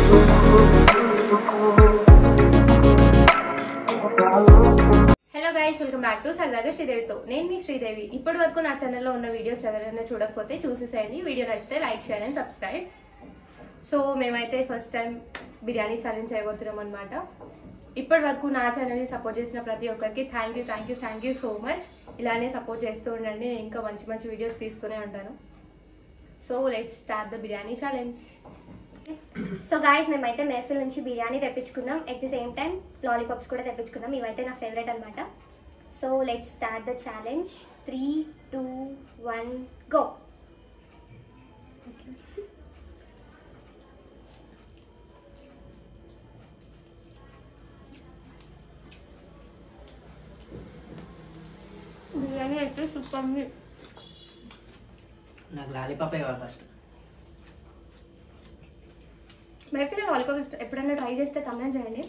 Hello guys, welcome back to సరదాగా శ్రీదేవితో. నేను మీ శ్రీదేవి. ఇప్పటి వరకు నా ఛానల్లో ఉన్న వీడియోస్ ఎవరైనా చూడకపోతే చూసేసేయండి. వీడియో నచ్చితే like, share and subscribe. So మేమైతే ఫస్ట్ టైం బిర్యానీ ఛాలెంజ్ చేయబోతున్నాం అనమాట. ఇప్పటి వరకు నా ఛానల్ని సపోర్ట్ చేసిన ప్రతి ఒక్కరికి థ్యాంక్ యూ సో మచ్. ఇలానే సపోర్ట్ చేస్తూ ఉండండి. నేను ఇంకా మంచి మంచి వీడియోస్ తీస్తూనే ఉంటాను. So let's start the biryani challenge. So guys, మేమైతే మేఫిల్ నుంచి బిర్యానీ తెప్పించుకున్నాం. At the same time lollipops కూడా తెప్పించుకున్నాం. ఇవైతే నా ఫేవరెట్ అనమాట. So let's start the challenge. 3, 2, 1 go. Biryani అయితే సూపర్ ఉంది. నాకు లాలీపాపే కావాలి ఫస్ట్. మేఫిల్ లాలీపాప్ ఎప్పుడైనా ట్రై చేస్తే కమెంట్ చేయండి.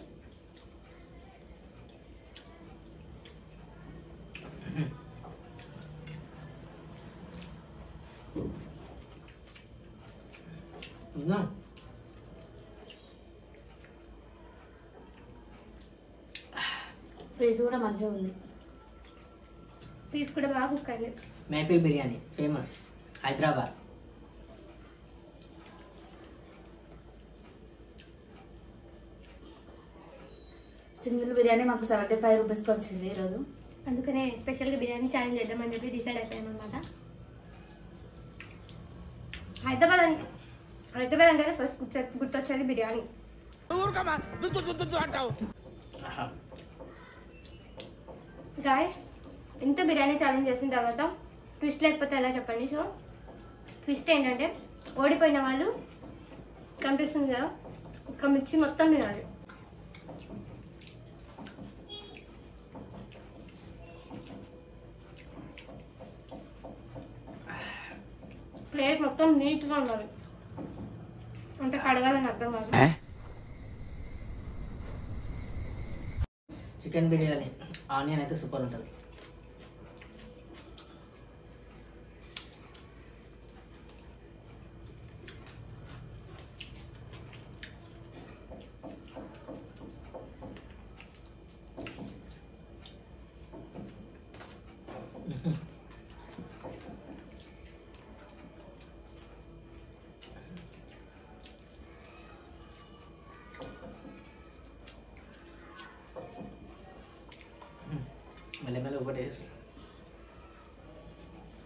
పీస్ కూడా మంచిగా ఉంది. పీస్ కూడా బాగా కుక్ అయింది. మేఫిల్ బిర్యానీ ఫేమస్ హైదరాబాద్. సింగిల్ బిర్యానీ మాకు 75 రూపీస్కి వచ్చింది ఈరోజు. అందుకనే స్పెషల్గా బిర్యానీ ఛాలెంజ్ చేద్దామని చెప్పి డిసైడ్ అయిపోయాను అనమాట. హైదరాబాద్ అంటేనే ఫస్ట్ గుర్తొచ్చేది బిర్యానీ. గాయస్, ఇంత బిర్యానీ ఛాలెంజ్ చేసిన తర్వాత ట్విస్ట్ లేకపోతే ఎలా చెప్పండి. సో ట్విస్ట్ ఏంటంటే ఓడిపోయిన వాళ్ళు కనిపిస్తుంది కదా, ఒక మిర్చి మొత్తం తినాలి. ప్లేట్ మొత్తం నీట్గా ఉండాలి, అంటే కడగాలని అర్థం కాదు. చికెన్ బిర్యానీ ఆనియన్ అయితే సూపర్ ఉంటుంది. మెల్లమెల్ల ఒకటే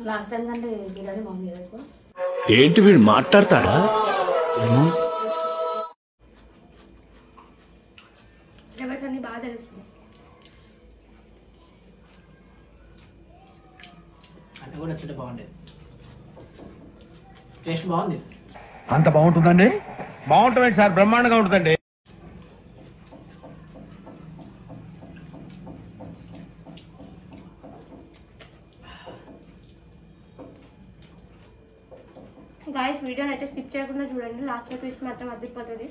లాస్ట్ టైం కంటే బిర్యానీ బాగుంది కదా ఎక్కువ. ఏంటి వీడు మాట్లాడతాడా? ఫ్లేవర్స్ అన్ని బాగా తెలుస్తుంది. అన్నీ కూడా వచ్చేట బాగుండేది. టేస్ట్ బాగుంది. అంత బాగుంటుందండి? బాగుంటుంది సార్, బ్రహ్మాండంగా ఉంటుందండి. గాయస్, వీడియోని అయితే స్కిప్ చేయకుండా చూడండి. లాస్ట్లో ట్విస్ట్ మాత్రం అదిరిపోతుంది.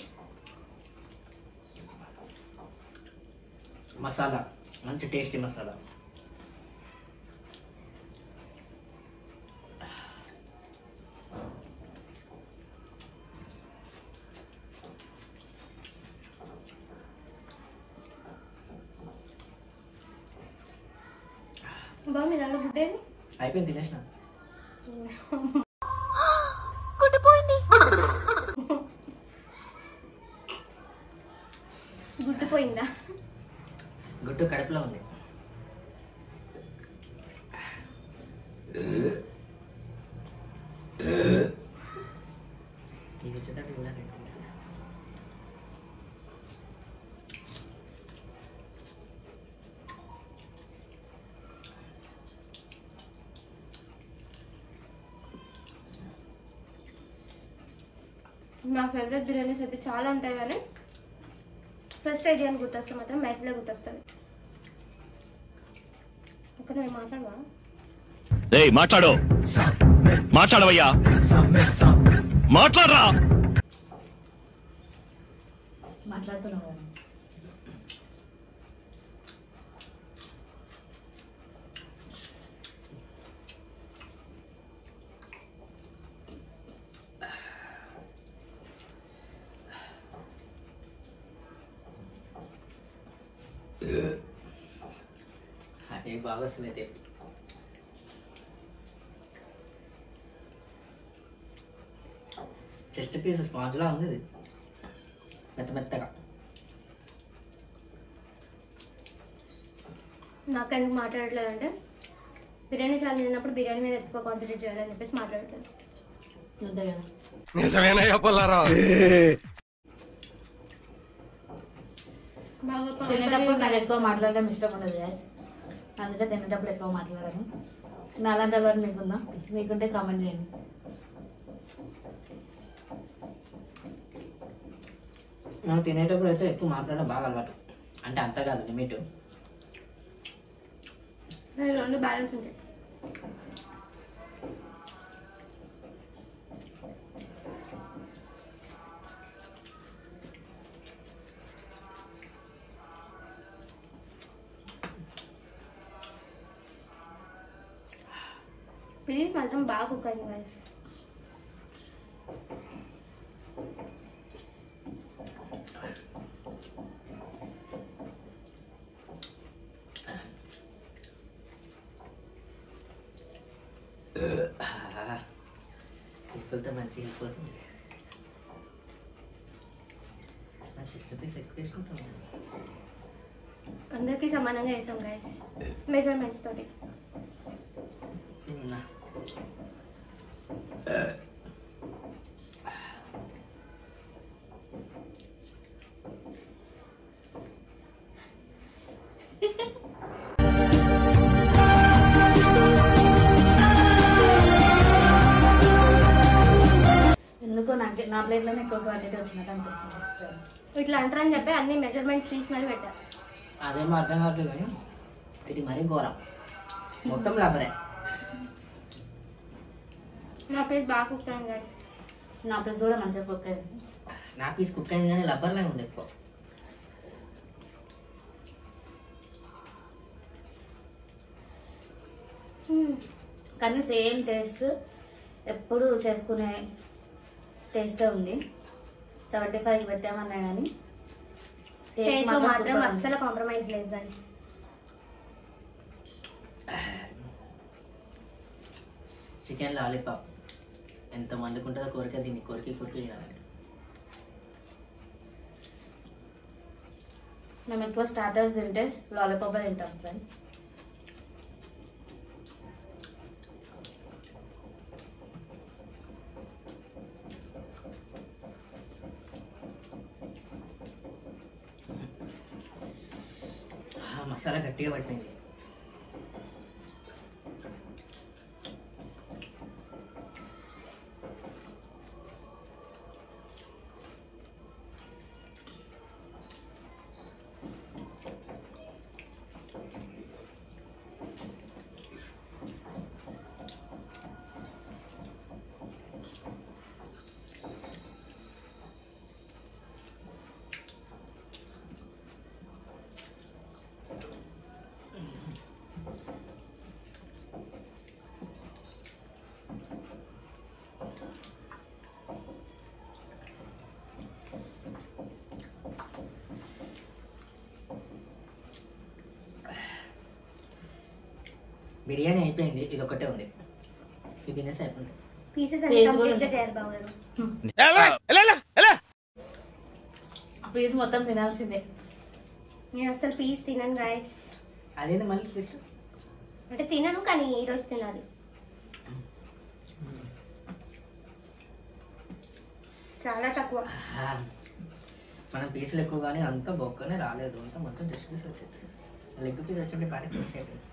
మసాలా మంచి టేస్టీ మసాలా. బాగుంది. దానిలో గుడ్డేది అయిపోయింది, తినేసిన. గుడ్డిపోయిందా? గుడ్డు కడుపులో ఉంది. ఇది వచ్చేటట్టు కూడా నా ఫేవరెట్ బిర్యానీస్ అయితే చాలా ఉంటాయి, కానీ ఫస్ట్ ఐడియా అని గుర్తొస్తే మాత్రం మ్యాచ్లో గుర్తొస్తుంది. ఒక నువ్వు మాట్లాడవా? మాట్లాడవయ్యా, మాట్లాడరా. మాట్లాడుతున్నావు కదా. నీకు బాగా వస్తున్నాయి టేస్ట్. చెస్ట్ పీస్ స్పాంజ్లా ఉంది ఇది, మెత్త మెత్తగా. నాకెందుకు మాట్లాడట్లేదు అంటే బిర్యానీ చాలా తిన్నప్పుడు బిర్యానీ మీద ఎక్కువ కాన్సన్ట్రేట్ చేయాలని చెప్పేసి మాట్లాడట్లేదు. అంతే కదా. నిజమేనయ్యా పుల్లారావు. తినేటప్పుడు నాకు ఎక్కువ మాట్లాడడం ఇష్టం ఉండదు గ్యాస్, అందుకే తినేటప్పుడు ఎక్కువ మాట్లాడాను. నా అలాంటి అలవాటు మీకుందా? మీకుంటే కామెంట్ చేయండి. మనం తినేటప్పుడు అయితే ఎక్కువ మాట్లాడడం బాగా అలవాటు, అంటే అంత కాదు లిమిట్. రెండు బ్యాలెన్స్ ఉంటాయి. బిర్యానీ మాత్రం బాగా కుక్ అయింది గైస్. ఉప్పులతో మంచిగా వెళ్ళిపోతుంది. నా చెస్ట్ పీస్ ఎక్కువ వేసుకుంటాను. అందరికీ సమానంగా వేసాం గైస్ మెజర్మెంట్స్ తోటి. ఎందుకో నా ప్లేట్లోనే ఎక్కువ క్వాంటిటీ వచ్చినట్టు అనిపిస్తుంది. ఇట్లా అంటారని చెప్పి అన్ని మెజర్మెంట్స్ తీసి మరి పెట్టారు. అదేమో అర్థం కావట్లేదు కానీ ఇది మరీ ఘోరం, మొత్తం రబ్బరే. నా పీస్ బాగా కుక్ అయింది గైస్. నా ప్లేస్ కూడా మంచిగా కుక్ అయింది. నా పీస్ కుక్ అయింది కానీ రబ్బర్లే ఉంది ఎక్కువ. కానీ సేమ్ టేస్ట్ ఎప్పుడు చేసుకునే టేస్టే ఉంది. 75 పెట్టామన్నా కానీ టేస్ట్ మాత్రం అస్సలు కాంప్రమైజ్ లేదు గైస్. చికెన్ లాలీపాప్ ఎంత మందికి ఉంటుందో కోరిక, దీన్ని కొరికి తినాలి. మేము ఎక్కువ స్టార్టర్స్ తింటే లాలీపాప్ తింటాం ఫ్రెండ్స్. మసాలా గట్టిగా పట్టింది. బిర్యానీ అయిపోయింది, ఇది ఒకటే ఉంది. ఇది తినేసి అయిపోయింది. పీసెస్ అన్ని కంప్లీట్ గా చేయాలి బావగారు. పీస్ మొత్తం తినాల్సిందే. నేను అసలు పీస్ తినను గైస్. అదేంది మళ్ళీ ట్విస్ట్? అంటే తినను కానీ ఈరోజు తినాలి. చాలా తక్కువ. మనం పీసులు ఎక్కువ కానీ అంత బొక్కనే రాలేదు, అంతా మొత్తం జస్ట్ పీస్ వచ్చేది. లెగ్ పీస్ వచ్చి పాడి ఫినిష్ అయిపోయింది.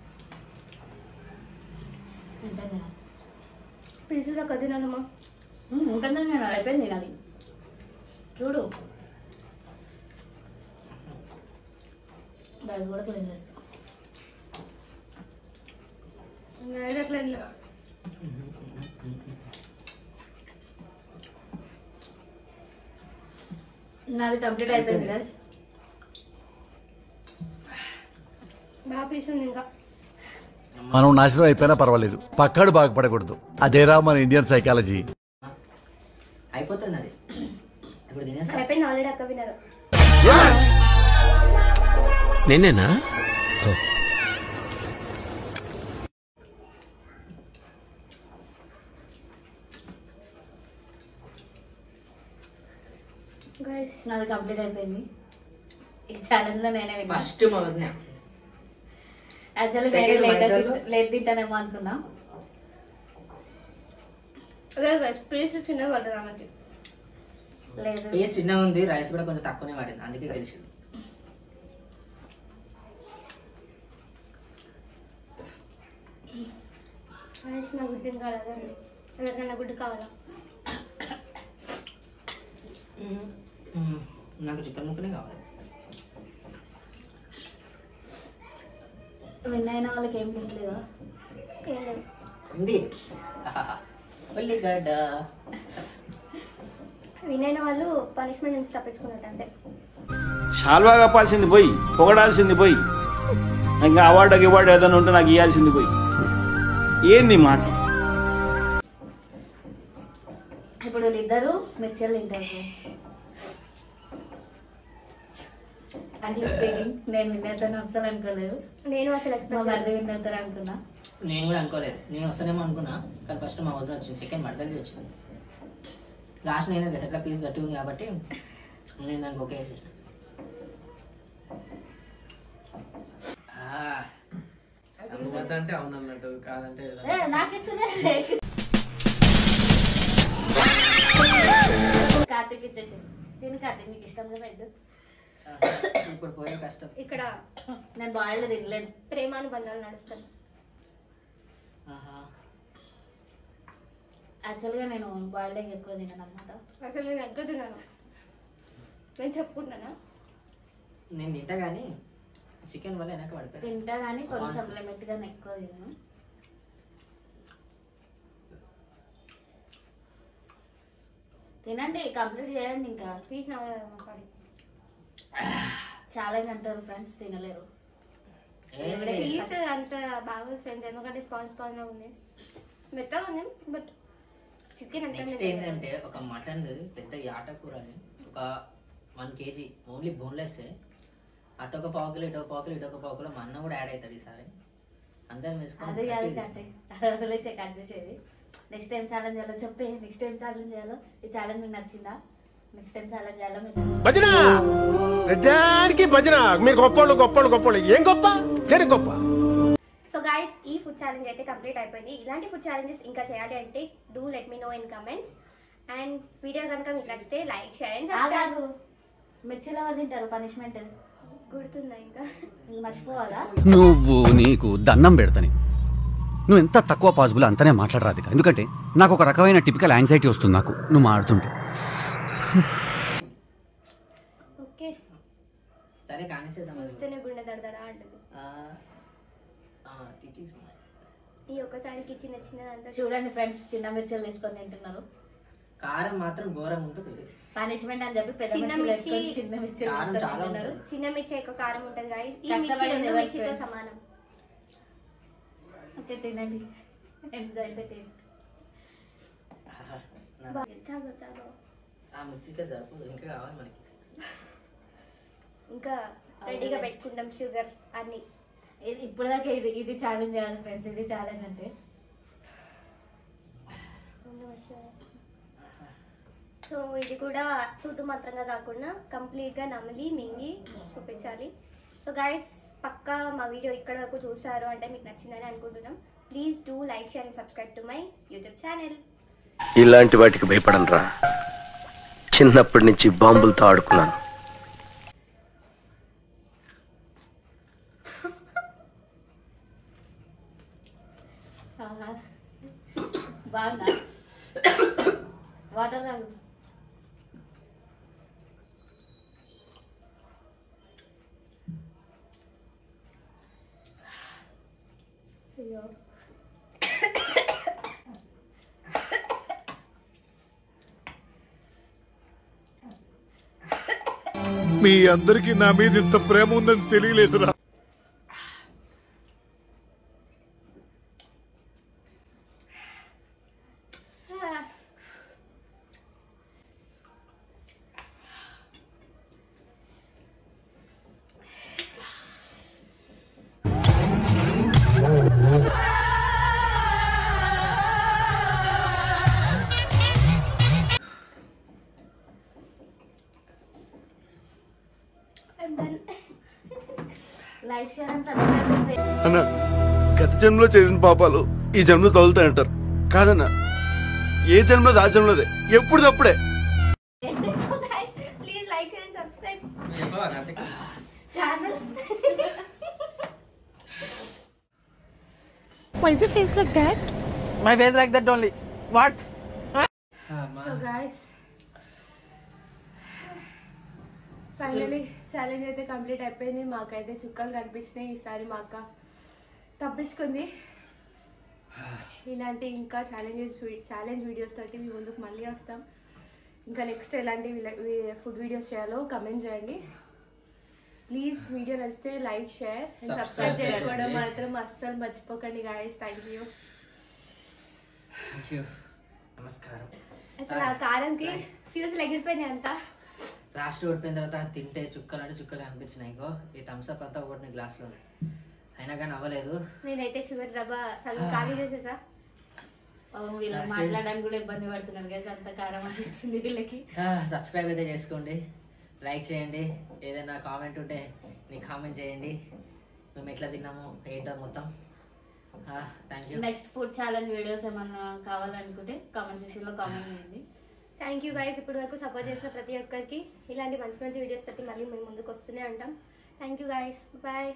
పీసెస్ ఒక తినమ్మా. ఇంకా నేను అయిపోయింది తినాలి. చూడు రైస్ కూడా క్లీన్ చేస్తా. నాది కంప్లీట్ అయిపోయింది గైస్. బాగా పీస్ ఉంది ఇంకా. మనం నాశనం అయిపోయినా పర్వాలేదు, పక్కాడు బాగుపడకూడదు. అదేరా మన ఇండియన్ సైకాలజీ. అయిపోతుంది అది ఇప్పుడు తినేస్తా. అయిపోయింది ఆల్రెడీ. అక్క వినరు. నేనేనా? గైస్ నాది కంప్లీట్ అయిపోయింది. ఈ ఛానల్లో నేనే విన్నా. ఫస్ట్ మా వదిన యాక్చువల్లీ Second వేరే my లేట్ తింటానేమో అనుకున్నా. లేదు గైస్ పీస్ చిన్నది పడ్డది ఆమెకి. లేదు పీస్ చిన్నగా ఉంది, రైస్ కూడా కొంచెం తక్కువనే పడింది, అందుకే తెలిసింది. గైస్ నా గుడ్డు ఇంకా రాదండి. ఎవరికైనా గుడ్డు కావాలా? నాకు చికెన్ ముక్కనే కావాలి. విన్ అయిన వాళ్ళకి ఏం తింటలేదా? ఏం లేదు. ఉంది ఉల్లిగడ్డ. వినైన వాళ్ళు పనిష్మెంట్ నుంచి తప్పించుకున్నట్టు అంతే. షాల్వా కప్పాల్సింది పోయి, పొగడాల్సింది పోయి, ఇంకా అవార్డు ఏదైనా ఉంటే నాకు ఇవ్వాల్సింది పోయి. ఏంది మాట? ఇప్పుడు వీళ్ళిద్దరు మిక్చర్లు తింటారు. అంటే నేను వినేస్తాను అసలు అనుకోలేదు. నేను అసలు మా ఎక్స్పెక్ట్ మరిది వినేస్తారు అనుకున్నా. నేను కూడా అనుకోలేదు, నేను వస్తానేమో అనుకున్నా, కానీ ఫస్ట్ మా వదిన వచ్చింది, సెకండ్ మడతలకి వచ్చింది. లాస్ట్ నేను ఎట్లా పీస్ గట్టి ఉంది కాబట్టి నేను దానికి ఓకే చేసేసిన. అంటే అవును అన్నట్టు, కాదంటే నాకిస్తున్నా కార్తీక్ ఇచ్చేసి తిని. కార్తీక్ నీకు ఇష్టం కదా ఇద్దు. ఇప్పుడు పోయే కష్టం. ఇక్కడ నేను బాయిల్ తినలేను. ప్రేమానుబంధాలు నడుస్తాయి. యాక్చువల్గా నేను బాయిల్డ్ ఎగ్ ఎక్కువ తిన్నాను అనమాట. అసలు నేను ఎగ్గ తిన్నాను. నేను చెప్పుకుంటున్నానా? నేను తింటా కానీ చికెన్ వల్ల వెనక పడిపోయాను. తింటా కానీ కొంచెం లిమిట్గానే ఎక్కువ తిన్నాను. తినండి, కంప్లీట్ చేయండి. ఇంకా పీస్ నవ్వలేదు మాట్లాడి. ఛాలెంజ్ అంటారు ఫ్రెండ్స్, తినలేరు. పీస్ అంత బాగా ఫ్రెండ్స్, ఎందుకంటే స్పాన్స్ ఉంది, మెత్తగా ఉంది. బట్ చికెన్ నెక్స్ట్ ఏంటంటే ఒక మటన్ పెద్ద యాట కూర అని ఒక 1 kg ఓన్లీ బోన్లెస్. అటు ఒక పావు కిలో, ఇటు ఒక పావు కిలో, ఇటు ఒక పావు కిలో. మా అన్న కూడా యాడ్ అవుతుంది ఈసారి. అందరం అది కాదు వేసుకొని కార్తీక్, వదిలేసే కట్ చేసేది. నెక్స్ట్ టైం ఛాలెంజ్ చేయాలో చెప్పి. నెక్స్ట్ టైం ఛాలెంజ్ చేయాలో. ఈ ఛాలెంజ్ మీకు నచ్చిందా? నెక్స్ట్ టైం ఛాలెంజ్ చేయాలో మీకు భజన ప్రతిదానికి భజన. మీరు గొప్పోళ్ళు ఏం గొప్ప, నేను గొప్ప. సో గైస్, ఈ ఫుడ్ ఛాలెంజ్ అయితే కంప్లీట్ అయిపోయింది. ఇలాంటి ఫుడ్ ఛాలెంజెస్ ఇంకా చేయాలి అంటే do let me know in comments. And video కనుక మీకు నచ్చితే లైక్, షేర్ అండ్ సబ్స్క్రైబ్. మిర్చిలో ఎవరు తింటారు పనిష్మెంట్? గుర్తుందా ఇంకా? మర్చిపోవాలా? నువ్వు నీకు దండం పెడతాని. నువ్వు ఎంత తక్కువ పాసిబుల్ అంతనే మాట్లాడరాదు, ఎందుకంటే నాకు ఒక రకమైన టిపికల్ యాంగ్జైటీ వస్తుంది నాకు నువ్వు మాడుతుంటే. ఓకే, సరే కానిచ్చేద్దాం. చూస్తేనే గుండె దడదడ అంటుంది. ఈ ఒక్కసారికి చిన్న చిన్నదంతా చూడండి ఫ్రెండ్స్, చిన్న మిర్చిలు వేసుకొని తింటున్నారు. కారం మాత్రం ఘోరం ఉంటుంది. పనిష్మెంట్ అని చెప్పి పెద్ద చిన్న మిర్చిలు మిర్చి- వేసుకొని చిన్న మిర్చిలు కారం వేసుకొని చాలా తింటున్నారు. ఉంటుంది. చిన్న మిర్చి ఎక్కువ కారం ఉంటుంది గాయస్. ఈ కష్టపడి మిర్చి రెండు ఉండేవాళ్ళు మిర్చితో friends. సమానం. ఓకే తినండి, ఎంజాయ్ ద టేస్ట్. చాలు చాలు. ఆ మిర్చికే జరుపు, ఇంకా కావాలి మనకి. ఇంకా రెడీగా పెట్టుకుందాం షుగర్ అన్ని. ఇది ఇప్పటిదాకా ఇది ఛాలెంజ్ చేయాలి ఫ్రెండ్స్. ఇది ఛాలెంజ్ అంటే సో ఇది కూడా తూతు మాత్రంగా కాకుండా కంప్లీట్గా నమిలి మింగి చూపించాలి. సో గైస్, పక్కా మా వీడియో ఇక్కడ వరకు చూసారు అంటే మీకు నచ్చిందని అనుకుంటున్నాం. Please do like, share and subscribe to my YouTube channel. ఇలాంటి వాటికి భయపడనురా. చిన్నప్పటి నుంచి బాంబులతో ఆడుకున్నాను. బాగుందా? వాటర్ తాగు. అయ్యో, మీ అందరికీ నా మీద ఇంత ప్రేమ ఉందని తెలియలేదురా. Like share and subscribe. అన్న గత జన్మలో చేసిన పాపాలు ఈ జన్మలో తగులుతాయంటారు కాదన్న, ఏ జన్మలో ఆ జన్మలోదే, ఎప్పుడు తప్పుడే. Please like and subscribe channel. Why is your face like that? My face like that only. What? So guys finally challenge అయితే కంప్లీట్ అయిపోయింది. మాకైతే చుక్కలు కనిపించినాయి. ఈసారి మా అక్క తప్పించుకుంది. ఇలాంటి ఇంకా ఛాలెంజ్ వీడియోస్ తోటి మీ ముందుకు మళ్ళీ వస్తాం. ఇంకా నెక్స్ట్ ఎలాంటి ఫుడ్ వీడియోస్ చేయాలో కమెంట్ చేయండి. ప్లీజ్ వీడియో నచ్చితే లైక్ షేర్ అండ్ సబ్స్క్రైబ్ చేసుకోవడం మాత్రం అస్సలు మర్చిపోకండి గాయస్. Thank you. నమస్కారం. అసలు ఆ కారంకి ఫ్యూజ్ ఎగిరిపోయినాయి అంతా. లాస్ట్ ఓడిపోయిన తర్వాత తింటే చుక్కలు అంటే చుక్కలు అనిపించినాయి. ఈ థమ్స్అప్ అంతా ఒకటి గ్లాస్లో అయినా కానీ అవ్వలేదు. నేనైతే షుగర్ డబ్బా సగం ఖాళీ చేసేసా. వీళ్ళు మాట్లాడడానికి కూడా ఇబ్బంది పడుతున్నారు కదా, అంత కారం అనిపించింది వీళ్ళకి. సబ్స్క్రైబ్ అయితే చేసుకోండి, లైక్ చేయండి, ఏదైనా కామెంట్ ఉంటే మీకు కామెంట్ చేయండి. మేము ఎట్లా తిన్నాము ఏంటో మొత్తం. Thank you. Next food challenge videos ఏమన్నా కావాలనుకుంటే కామెంట్ సెక్షన్లో కామెంట్ చేయండి. Thank you guys. ఇప్పటి వరకు సపోర్ట్ చేసిన ప్రతి ఒక్కరికి ఇలాంటి మంచి మంచి వీడియోస్ తోటి మళ్ళీ మేము ముందుకు వస్తూనే ఉంటాం. Thank you guys. బాయ్.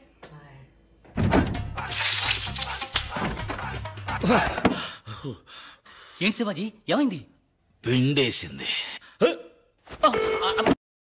ఏంటి శివాజీ ఏమైంది? పిండేసింది.